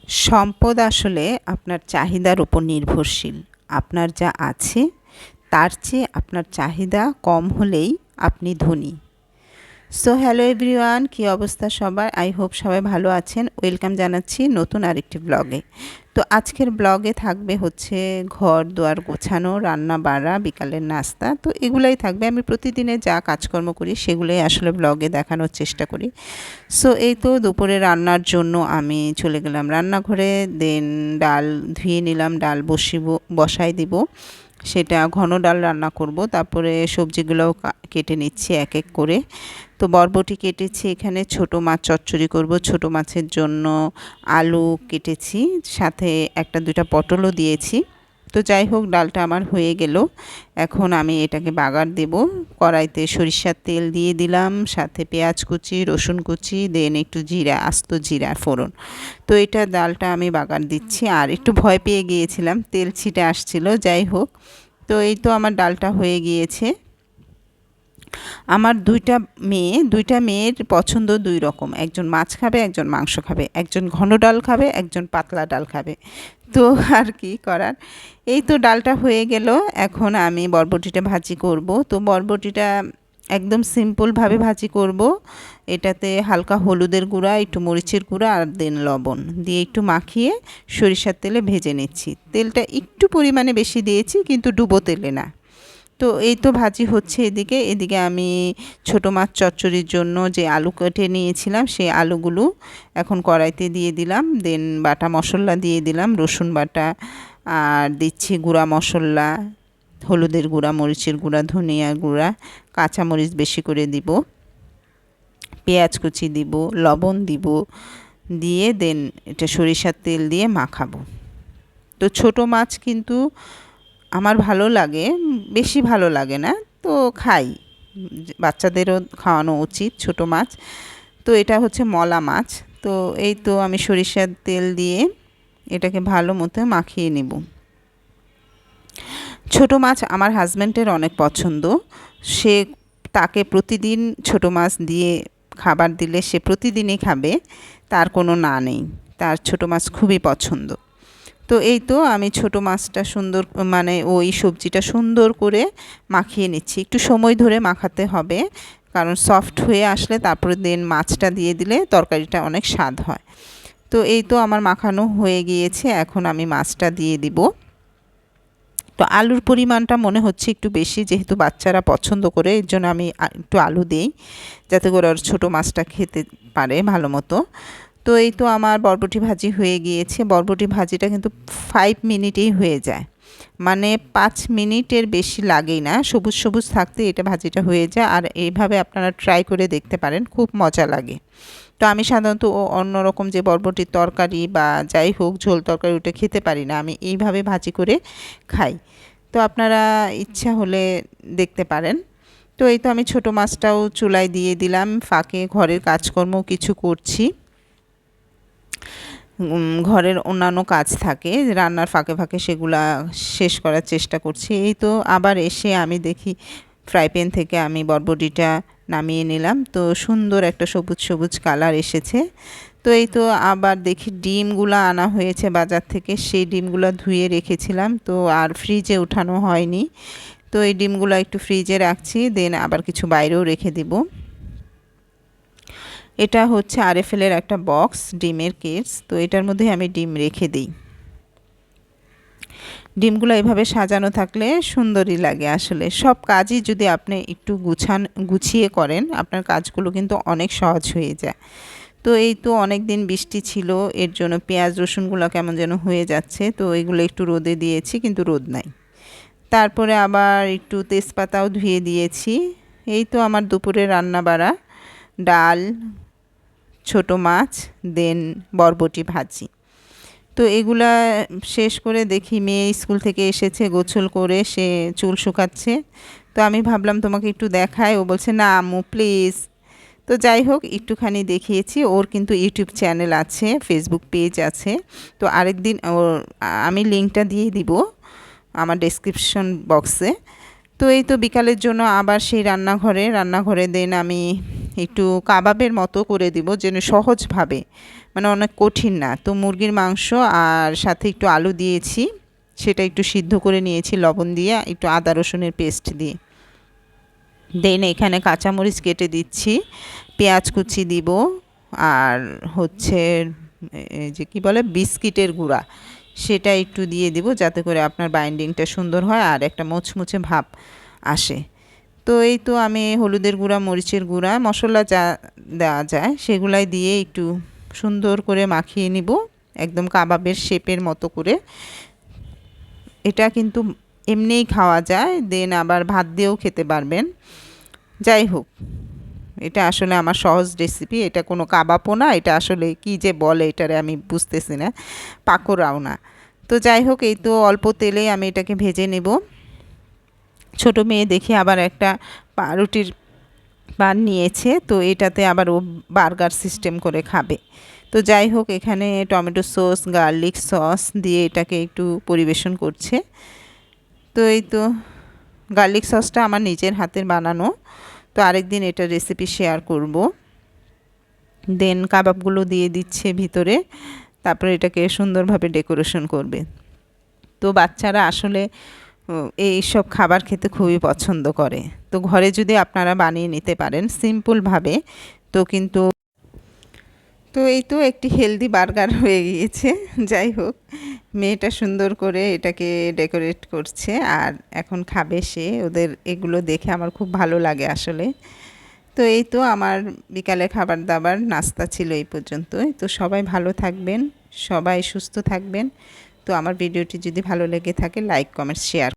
সম্পদ আসলে আপনার চাহিদার উপর নির্ভরশীল। আপনার যা আছে তার চেয়ে আপনার চাহিদা কম হলেই আপনি ধনী। সো হ্যালো এভরিওয়ান, কী অবস্থা সবার? আই হোপ সবাই ভালো আছেন। ওয়েলকাম জানাচ্ছি নতুন আরেকটি ব্লগে। তো আজকের ব্লগে থাকবে হচ্ছে ঘর দুয়ার গোছানো, রান্না বাড়া, বিকালের নাস্তা। তো এগুলাই থাকবে। আমি প্রতিদিনে যা কাজকর্ম করি সেগুলোই আসলে ব্লগে দেখানোর চেষ্টা করি। সো এই তো দুপুরে রান্নার জন্য আমি চলে গেলাম রান্নাঘরে। দেন ডাল ধুয়ে নিলাম, ডাল বসাই দিব। সেটা ঘন ডাল রান্না করব। তারপরে সবজিগুলোও কেটে নিচ্ছি এক এক করে। তো বরবটি কেটেছি, এখানে ছোট মাছ চচ্চড়ি করব। ছোট মাছের জন্য আলু কেটেছি, সাথে একটা দুটা পটলও দিয়েছি। তো যাই হোক, ডালটা আমার হয়ে গেল। এখন আমি এটাকে বাগার দেব। কড়াইতে সরিষার তেল দিয়ে দিলাম, সাথে পেঁয়াজ কুচি, রসুন কুচি, দেন একটু জিরা, আস্ত জিরা ফোড়ন। তো এটা ডালটা আমি বাগার দিচ্ছি। আর একটু ভয় পেয়ে গিয়েছিলাম, তেল ছিটে আসছিল। যাই হোক, তো এই তো আমার ডালটা হয়ে গিয়েছে। আমার দুইটা মেয়ের পছন্দ দুই রকম। একজন মাছ খাবে, একজন মাংস খাবে। একজন ঘন ডাল খাবে, একজন পাতলা ডাল খাবে। তো আর কি করার। এই তো ডালটা হয়ে গেল। এখন আমি বরবটিটা ভাজি করব। তো বরবটিটা একদম সিম্পলভাবে ভাজি করব। এটাতে হালকা হলুদের গুঁড়া, একটু মরিচের গুঁড়া আর দেন লবণ দিয়ে একটু মাখিয়ে সরিষার তেলে ভেজে নিচ্ছি। তেলটা একটু পরিমাণে বেশি দিয়েছি, কিন্তু ডুবো তেলে না। তো এই তো ভাজি হচ্ছে এদিকে আমি ছোটো মাছ চচ্চড়ির জন্য যে আলু কেটে নিয়েছিলাম সেই আলুগুলো এখন কড়াইতে দিয়ে দিলাম। দেন বাটা মশলা দিয়ে দিলাম, রসুন বাটা, আর দিচ্ছি গুঁড়া মশলা, হলুদের গুঁড়া, মরিচের গুঁড়া, ধনিয়ার গুঁড়া, কাঁচামরিচ বেশি করে দিব, পেঁয়াজ কুচি দিব, লবণ দিব, দিয়ে দেন এটা সরিষার তেল দিয়ে মাখাবো। তো ছোটো মাছ কিন্তু আমার ভালো লাগে, বেশি ভালো লাগে না, তো খাই। বাচ্চাদেরও খাওয়ানো উচিত ছোটো মাছ। তো এটা হচ্ছে মলা মাছ। তো এই তো আমি সরিষার তেল দিয়ে এটাকে ভালো মতো মাখিয়ে নেব। ছোটো মাছ আমার হাজব্যান্ডের অনেক পছন্দ। সে তাকে প্রতিদিন ছোটো মাছ দিয়ে খাবার দিলে সে প্রতিদিনই খাবে, তার কোনো না নেই। তার ছোটো মাছ খুবই পছন্দ। তো এই তো আমি ছোটো মাছটা সুন্দর, মানে ওই সবজিটা সুন্দর করে মাখিয়ে নিচ্ছি। একটু সময় ধরে মাখাতে হবে, কারণ সফট হয়ে আসলে তারপরে দেন মাছটা দিয়ে দিলে তরকারিটা অনেক স্বাদ হয়। তো এই তো আমার মাখানো হয়ে গিয়েছে, এখন আমি মাছটা দিয়ে দিব। তো আলুর পরিমাণটা মনে হচ্ছে একটু বেশি, যেহেতু বাচ্চারা পছন্দ করে, এর জন্য আমি একটু আলু দিই, যাতে করে ওর ছোটো মাছটা খেতে পারে ভালো মতো। তো এই তো আমার বরবটি ভাজি হয়ে গিয়েছে। বরবটি ভাজিটা কিন্তু 5 মিনিটেই হয়ে যায়, মানে 5 মিনিটের বেশি লাগেই না। সবুজ সবুজ থাকতে এটা ভাজিটা হয়ে যায়। আর এইভাবে আপনারা ট্রাই করে দেখতে পারেন, খুব মজা লাগে। তো আমি সাধারণত অন্যরকম যে বরবটির তরকারি বা যাই হোক ঝোল তরকারি ওটা খেতে পারি না, আমি এইভাবে ভাজি করে খাই। তো আপনারা ইচ্ছা হলে দেখতে পারেন। তো এই তো আমি ছোটো মাছটাও চুলায় দিয়ে দিলাম, ফাঁকে ঘরের কাজকর্ম কিছু করছি। ঘরের অন্যান্য কাজ থাকে রান্নার ফাঁকে ফাঁকে, সেগুলা শেষ করার চেষ্টা করছি। এই তো আবার এসে আমি দেখি ফ্রাই প্যান থেকে আমি বরবটিটা নামিয়ে নিলাম। তো সুন্দর একটা সবুজ সবুজ কালার এসেছে। তো এই তো আবার দেখি ডিমগুলো আনা হয়েছে বাজার থেকে, সেই ডিমগুলো ধুয়ে রেখেছিলাম, তো আর ফ্রিজে উঠানো হয়নি। তো এই ডিমগুলো একটু ফ্রিজে রাখছি, দেন আবার কিছু বাইরেও রেখে দেব। এটা হচ্ছে আরএফএলের একটা বক্স, ডিমের কেস। তো এটার মধ্যে আমি ডিম রেখে দিই। ডিমগুলো এভাবে সাজানো থাকলে সুন্দরই লাগে। আসলে সব কাজই যদি আপনি একটু গুছিয়ে করেন, আপনার কাজগুলো কিন্তু অনেক সহজ হয়ে যায়। তো এই তো অনেক দিন বৃষ্টি ছিল, এর জন্য পেঁয়াজ রসুনগুলো কেমন যেন হয়ে যাচ্ছে। তো এগুলো একটু রোদে দিয়েছি, কিন্তু রোদ নাই। তারপরে আবার একটু তেজপাতাও ধুয়ে দিয়েছি। এই তো আমার দুপুরে রান্না বাড়া, ডাল, ছোটো মাছ, দেন বরবটি ভাজি। তো এগুলা শেষ করে দেখি মেয়ে স্কুল থেকে এসেছে, গোসল করে সে চুল শুকাচ্ছে। তো আমি ভাবলাম তোমাকে একটু দেখাই। ও বলছে না আম্মু প্লিজ। তো যাই হোক, একটুখানি দেখিয়েছি। ওর কিন্তু ইউটিউব চ্যানেল আছে, ফেসবুক পেজ আছে। তো আরেকদিন ওর আমি লিঙ্কটা দিয়ে দিব আমার ডেসক্রিপশন বক্সে। তো এই তো বিকালের জন্য আবার সেই রান্নাঘরে দেন আমি একটু কাবাবের মতো করে দিব, যেন সহজভাবে, মানে অনেক কঠিন না। তো মুরগির মাংস আর সাথে একটু আলু দিয়েছি, সেটা একটু সিদ্ধ করে নিয়েছি লবণ দিয়ে, একটু আদা রসুনের পেস্ট দিয়ে। দেন এখানে কাঁচামরিচ কেটে দিচ্ছি, পেঁয়াজ কুচি দিব, আর হচ্ছে এই যে কী বলে বিস্কিটের গুঁড়া, সেটা একটু দিয়ে দিব, যাতে করে আপনার বাইন্ডিংটা সুন্দর হয় আর একটা মুচমুচে ভাব আসে। তো এই তো আমি হলুদের গুঁড়া, মরিচের গুঁড়া, মশলা যা দেওয়া যায় সেগুলাই দিয়ে একটু সুন্দর করে মাখিয়ে নিব, একদম কাবাবের শেপের মতো করে। এটা কিন্তু এমনিই খাওয়া যায়, দেন আবার ভাত দিয়েও খেতে পারবেন। যাই হোক, এটা আসলে আমার সহজ রেসিপি, এটা কোনো কাবাবও না, এটা আসলে কি যে বলে এটারে আমি বুঝতেছি না, পাকোড়াও না। তো যাই হোক, এই তো অল্প তেলে আমি এটাকে ভেজে নেব। ছোট মেয়ে দেখি আবার একটা রুটির বান নিয়েছে, তো এটাতে আবার ও বার্গার সিস্টেম করে খাবে। তো যাই হোক, এখানে টমেটো সস, গার্লিক সস দিয়ে এটাকে একটু পরিবেশন করছে। তো এই তো গার্লিক সসটা আমার নিজের হাতের বানানো, তো আরেকদিন এটা রেসিপি শেয়ার করব। দেন কাবাবগুলো দিয়ে দিচ্ছে ভিতরে, তারপরে এটাকে সুন্দরভাবে ডেকোরেশন করবে। তো বাচ্চারা আসলে এই সব খাবার খেতে খুবই পছন্দ করে। তো ঘরে যদি আপনারা বানিয়ে নিতে পারেন সিম্পলভাবে, তো কিন্তু তো এই তো একটি হেলদি বার্গার হয়ে গিয়েছে। যাই হোক, মেয়েটা সুন্দর করে এটাকে ডেকোরেট করছে আর এখন খাবে সে। ওদের এগুলো দেখে আমার খুব ভালো লাগে আসলে। তো এই তো আমার বিকালে খাবার দাবার নাস্তা ছিল এই পর্যন্তই। তো সবাই ভালো থাকবেন, সবাই সুস্থ থাকবেন। তো আমার ভিডিওটি যদি ভালো লেগে থাকে লাইক, কমেন্ট, শেয়ার